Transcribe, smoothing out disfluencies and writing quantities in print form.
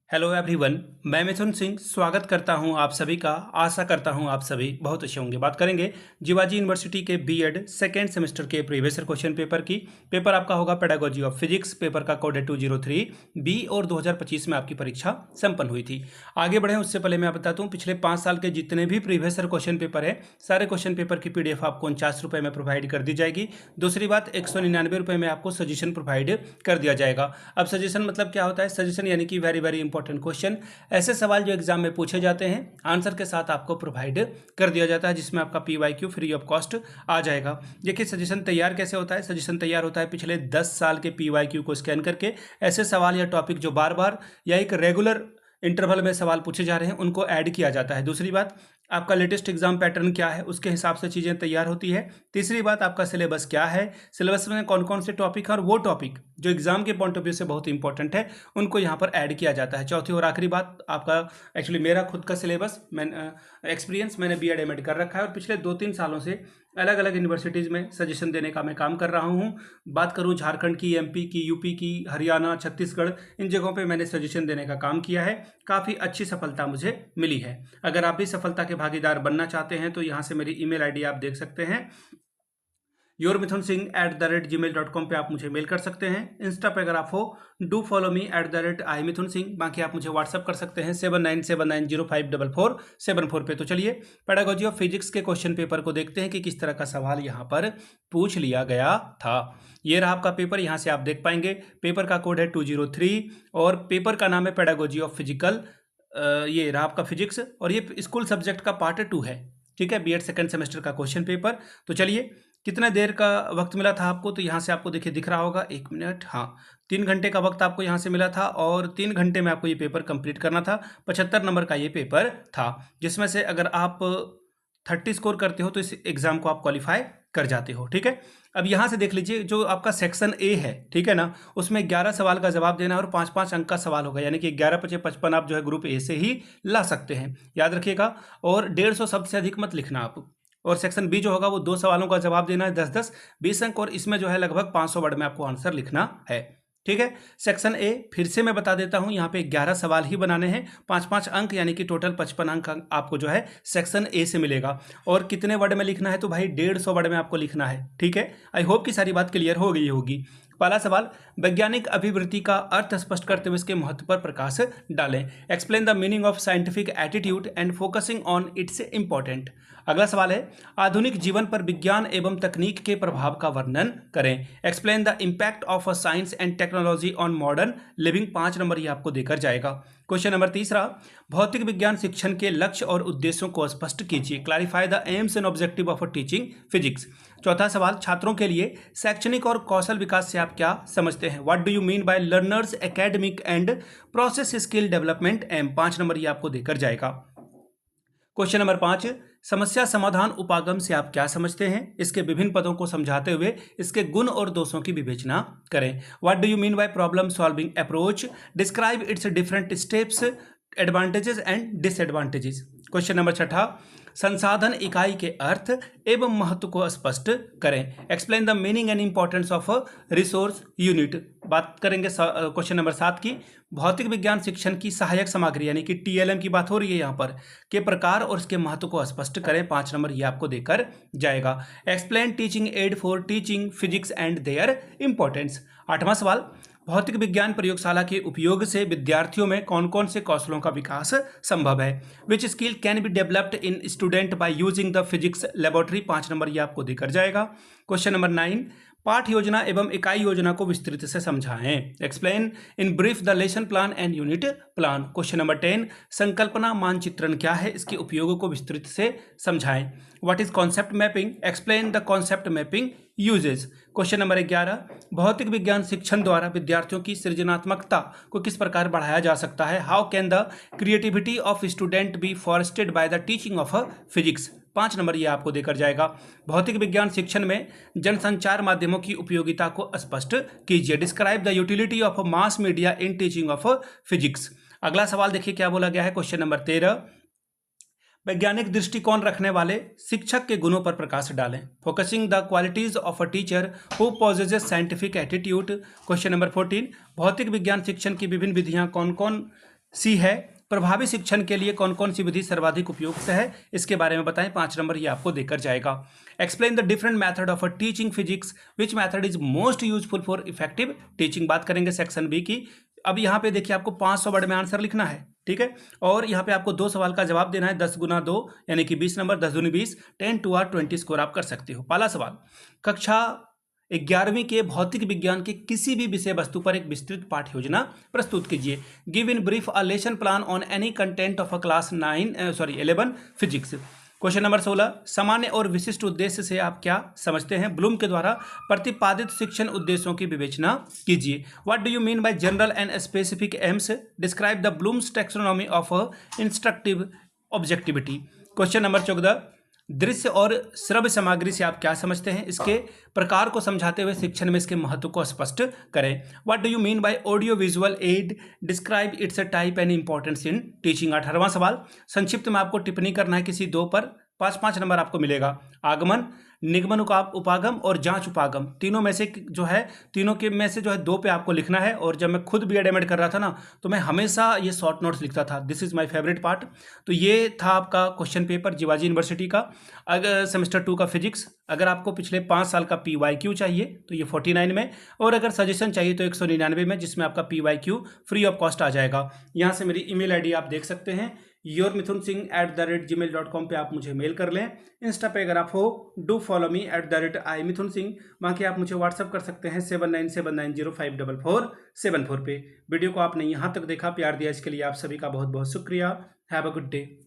Hello everyone, मैं मिथुन सिंह स्वागत करता हूं आप सभी का। आशा करता हूं आप सभी बहुत अच्छे होंगे। बात करेंगे जिवाजी यूनिवर्सिटी के बीएड सेकेंड सेमेस्टर के प्रीवियस ईयर क्वेश्चन पेपर की। पेपर आपका होगा पेडागोजी ऑफ फिजिक्स। पेपर का कोड है 203 बी और 2025 में आपकी परीक्षा संपन्न हुई थी। आगे बढ़े उससे पहले मैं बताता हूँ पिछले 5 साल के जितने भी प्रीवियस ईयर क्वेश्चन पेपर है, सारे क्वेश्चन पेपर की PDF आपको 49 रुपये में प्रोवाइड कर दी जाएगी। दूसरी बात, 199 रुपये में आपको सजेशन प्रोवाइड कर दिया जाएगा। अब सजेशन मतलब क्या होता है? सजेशन यानी कि वेरी वेरी इंपॉर्टेंट क्वेश्चन, ऐसे सवाल जो एग्जाम में पूछे जाते हैं, आंसर के साथ आपको प्रोवाइड कर दिया जाता है, जिसमें आपका PYQ फ्री ऑफ कॉस्ट आ जाएगा। देखिए सजेशन तैयार कैसे होता है। सजेशन तैयार होता है पिछले 10 साल के PYQ को स्कैन करके। ऐसे सवाल या टॉपिक जो बार बार या एक रेगुलर इंटरवल में सवाल पूछे जा रहे हैं, उनको ऐड किया जाता है। दूसरी बात, आपका लेटेस्ट एग्जाम पैटर्न क्या है, उसके हिसाब से चीज़ें तैयार होती है। तीसरी बात, आपका सिलेबस क्या है, सिलेबस में कौन कौन से टॉपिक है, और वो टॉपिक जो एग्जाम के पॉइंट ऑफ व्यू से बहुत इंपॉर्टेंट है, उनको यहाँ पर ऐड किया जाता है। चौथी और आखिरी बात, आपका एक्चुअली मेरा खुद का सिलेबस, मैंने BEd MAd कर रखा है और पिछले 2-3 सालों से अलग अलग यूनिवर्सिटीज़ में सजेशन देने का मैं काम कर रहा हूँ। बात करूँ झारखंड की, MP की, UP की, हरियाणा, छत्तीसगढ़, इन जगहों पे मैंने सजेशन देने का काम किया है। काफ़ी अच्छी सफलता मुझे मिली है। अगर आप भी सफलता के भागीदार बनना चाहते हैं तो यहाँ से मेरी ईमेल ID आप देख सकते हैं, yourmithunsingh@gmail.com पे आप मुझे मेल कर सकते हैं। इंस्टा पे अगर आप हो, डू फॉलो मी @imithunsingh। बाकी आप मुझे व्हाट्सअप कर सकते हैं 7979054474 पे। तो चलिए पेडागोजी ऑफ फिजिक्स के क्वेश्चन पेपर को देखते हैं कि किस तरह का सवाल यहाँ पर पूछ लिया गया था। ये रहा आपका पेपर, यहाँ से आप देख पाएंगे। पेपर का कोड है 203 और पेपर का नाम है पेडागोजी ऑफ फिजिकल। ये रहा आपका फिजिक्स और ये स्कूल सब्जेक्ट का पार्ट 2 है। ठीक है, BEd सेकेंड सेमेस्टर का क्वेश्चन पेपर। तो चलिए, कितना देर का वक्त मिला था आपको, तो यहाँ से आपको देखिए दिख रहा होगा 1 मिनट, हाँ 3 घंटे का वक्त आपको यहाँ से मिला था और 3 घंटे में आपको ये पेपर कंप्लीट करना था। 75 नंबर का ये पेपर था, जिसमें से अगर आप 30 स्कोर करते हो तो इस एग्जाम को आप क्वालिफाई कर जाते हो। ठीक है, अब यहाँ से देख लीजिए, जो आपका सेक्शन A है, ठीक है ना, उसमें 11 सवाल का जवाब देना है और 5-5 अंक का सवाल होगा, यानी कि 11×5=55 आप जो है ग्रुप A से ही ला सकते हैं, याद रखिएगा। और 150 शब्द से अधिक मत लिखना आप। और सेक्शन B जो होगा वो 2 सवालों का जवाब देना है, 10-10 20 अंक, और इसमें जो है लगभग 500 वर्ड में आपको आंसर लिखना है। ठीक है, सेक्शन A फिर से मैं बता देता हूं, यहाँ पे 11 सवाल ही बनाने हैं, 5-5 अंक, यानी कि टोटल 55 अंक आपको जो है सेक्शन A से मिलेगा। और कितने वर्ड में लिखना है, तो भाई 150 वर्ड में आपको लिखना है। ठीक है, आई होप कि सारी बात क्लियर हो गई होगी। पहला सवाल, वैज्ञानिक अभिवृत्ति का अर्थ स्पष्ट करते हुए इसके महत्व पर प्रकाश डालें। Explain the meaning of scientific attitude and focusing on it's important. अगला सवाल है, आधुनिक जीवन पर विज्ञान एवं तकनीक के प्रभाव का वर्णन करें। Explain the impact of science and technology on modern living. 5 number ये आपको देकर जाएगा। क्वेश्चन नंबर तीसरा, भौतिक विज्ञान शिक्षण के लक्ष्य और उद्देश्यों को स्पष्ट कीजिए। Clarify the AIIMS and objective of teaching physics. चौथा सवाल, छात्रों के लिए शैक्षणिक और कौशल विकास से आप क्या समझते हैं। What do you mean by learners academic and process skill development aim. 5 number ये आपको देकर जाएगा। क्वेश्चन नंबर 5, समस्या समाधान उपागम से आप क्या समझते हैं। इसके विभिन्न पदों को समझाते हुए इसके गुण और दोषों की विवेचना करें। What do you mean bye problem solving approach. Describe it's different steps, advantages and disadvantages. Question number 6, संसाधन इकाई के अर्थ एवं महत्व को स्पष्ट करें। Explain the meaning and importance of resource unit. बात करेंगे क्वेश्चन नंबर 7 की, भौतिक विज्ञान शिक्षण की सहायक सामग्री यानी कि TLM की बात हो रही है यहाँ पर, के प्रकार और इसके महत्व को स्पष्ट करें। 5 नंबर ये आपको देकर जाएगा। Explain teaching aid for teaching physics and their importance. 8वां सवाल, भौतिक विज्ञान प्रयोगशाला के उपयोग से विद्यार्थियों में कौन कौन से कौशलों का विकास संभव है। Which skill can be developed in student by using the physics laboratory. 5 number ये आपको देकर जाएगा। क्वेश्चन नंबर 9, पाठ योजना एवं इकाई योजना को विस्तृत से समझाएं। Explain in brief the lesson plan and unit plan. Question number 10, संकल्पना मानचित्रण क्या है, इसके उपयोग को विस्तृत से समझाएं। What is concept mapping. Explain the concept mapping uses. Question number 11, भौतिक विज्ञान शिक्षण द्वारा विद्यार्थियों की सृजनात्मकता को किस प्रकार बढ़ाया जा सकता है। How can the creativity of student be forested by the teaching of physics. 5 number ये आपको देकर जाएगा। भौतिक विज्ञान शिक्षण में जनसंचार माध्यमों की उपयोगिता को स्पष्ट कीजिए। Describe the utility of mass media in teaching of physics. अगला सवाल देखिए क्या बोला गया है। क्वेश्चन नंबर 13, वैज्ञानिक दृष्टिकोण रखने वाले शिक्षक के गुणों पर प्रकाश डालें। Focusing the qualities of a teacher who possesses scientific attitude. Question number 14, भौतिक विज्ञान शिक्षण की विभिन्न विधियां कौन कौन सी है प्रभावी शिक्षण के लिए कौन कौन सी विधि सर्वाधिक उपयुक्त है, इसके बारे में बताएं। 5 नंबर ये आपको देकर जाएगा। Explain the different method of a teaching physics, which method is most useful for effective teaching, बात करेंगे सेक्शन बी की। अब यहाँ पे देखिए आपको 500 वर्ड में आंसर लिखना है, ठीक है, और यहाँ पे आपको 2 सवाल का जवाब देना है। 10 गुना 2 यानी कि 20 नंबर, 10 दूनी 20, 10 टू 20 स्कोर आप कर सकते हो। पहला सवाल, कक्षा 11वीं के भौतिक विज्ञान के किसी भी विषय वस्तु पर एक विस्तृत पाठ योजना प्रस्तुत कीजिए। Give in brief a lesson plan on any content of a class 11 physics. Question number 16, सामान्य और विशिष्ट उद्देश्य से आप क्या समझते हैं? ब्लूम के द्वारा प्रतिपादित शिक्षण उद्देश्यों की विवेचना कीजिए। What do you mean by general and specific aims? Describe the Bloom's taxonomy of instructive objectivity. Question number 14, दृश्य और श्रव्य सामग्री से आप क्या समझते हैं? इसके प्रकार को समझाते हुए शिक्षण में इसके महत्व को स्पष्ट करें। What do you mean by audio visual aid? Describe its type and importance in teaching. 18वां सवाल, संक्षिप्त में आपको टिप्पणी करना है किसी 2 पर। 5-5 नंबर आपको मिलेगा। आगमन, निगमन उपागम और जांच उपागम, तीनों में से जो है 2 पे आपको लिखना है। और जब मैं खुद बीएड एमएड कर रहा था ना, तो मैं हमेशा ये शॉर्ट नोट्स लिखता था। This is my favourite part. तो ये था आपका क्वेश्चन पेपर जीवाजी यूनिवर्सिटी का अगर सेमेस्टर 2 का फिजिक्स। अगर आपको पिछले 5 साल का PYQ चाहिए तो ये 49 में, और अगर सजेशन चाहिए तो 199 में, जिसमें आपका PYQ फ्री ऑफ कॉस्ट आ जाएगा। यहाँ से मेरी ईमेल आईडी आप देख सकते हैं, yourmithunsingh@gmail.com पे आप मुझे मेल कर लें। इंस्टा पे अगर आप हो, डू फॉलो मी @imithunsingh। बाकी आप मुझे व्हाट्सअप कर सकते हैं 7979054474 पे। वीडियो को आपने यहाँ तक देखा, प्यार दिया, इसके लिए आप सभी का बहुत बहुत शुक्रिया। Have a good day.